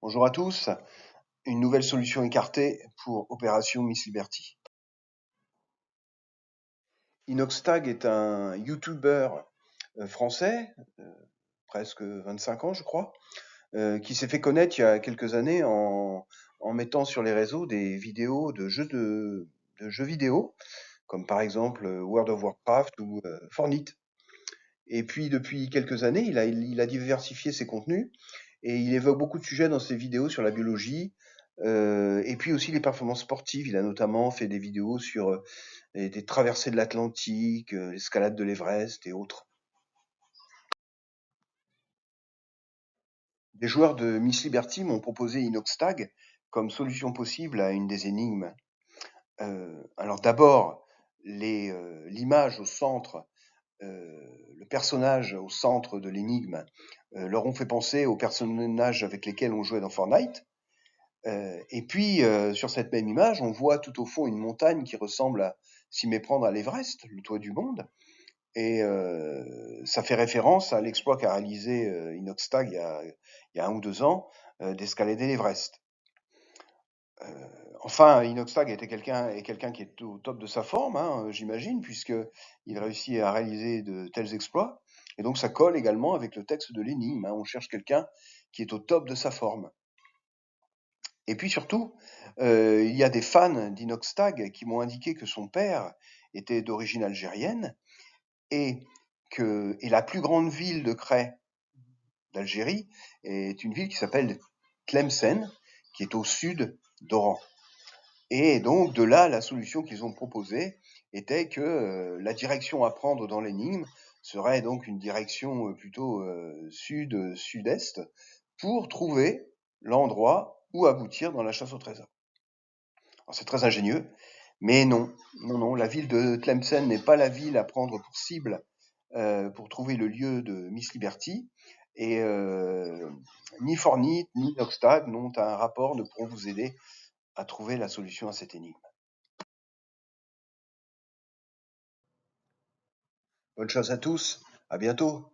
Bonjour à tous, une nouvelle solution écartée pour Opération Miss Liberty. Inoxtag est un YouTuber français, presque 25 ans je crois, qui s'est fait connaître il y a quelques années en mettant sur les réseaux des vidéos de jeux vidéo, comme par exemple World of Warcraft ou Fortnite. Et puis depuis quelques années, il a diversifié ses contenus et il évoque beaucoup de sujets dans ses vidéos sur la biologie, et puis aussi les performances sportives. Il a notamment fait des vidéos sur des traversées de l'Atlantique, l'escalade de l'Everest et autres. Des joueurs de Miss Liberty m'ont proposé Inoxtag comme solution possible à une des énigmes. Alors d'abord, l'image au centre, le personnage au centre de l'énigme leur ont fait penser aux personnages avec lesquels on jouait dans Fortnite. Et puis, sur cette même image, on voit tout au fond une montagne qui ressemble à s'y méprendre à l'Everest, le toit du monde. Et ça fait référence à l'exploit qu'a réalisé Inoxtag il y a 1 ou 2 ans, d'escalader l'Everest. Enfin, Inoxtag est quelqu'un qui est au top de sa forme, hein, j'imagine, puisqu'il réussit à réaliser de tels exploits. Et donc ça colle également avec le texte de l'énigme, hein. On cherche quelqu'un qui est au top de sa forme. Et puis surtout, il y a des fans d'Inoxtag qui m'ont indiqué que son père était d'origine algérienne et la plus grande ville de craie d'Algérie est une ville qui s'appelle Tlemcen, qui est au sud d'Oran. Et donc de là, la solution qu'ils ont proposée était que la direction à prendre dans l'énigme serait donc une direction plutôt sud-sud-est pour trouver l'endroit où aboutir dans la chasse au trésor. Alors c'est très ingénieux, mais non, non, non, la ville de Tlemcen n'est pas la ville à prendre pour cible pour trouver le lieu de Miss Liberty. Et ni Fornite ni Noxtag n'ont un rapport, ne pourront vous aider à trouver la solution à cette énigme. Bonne chance à tous, à bientôt.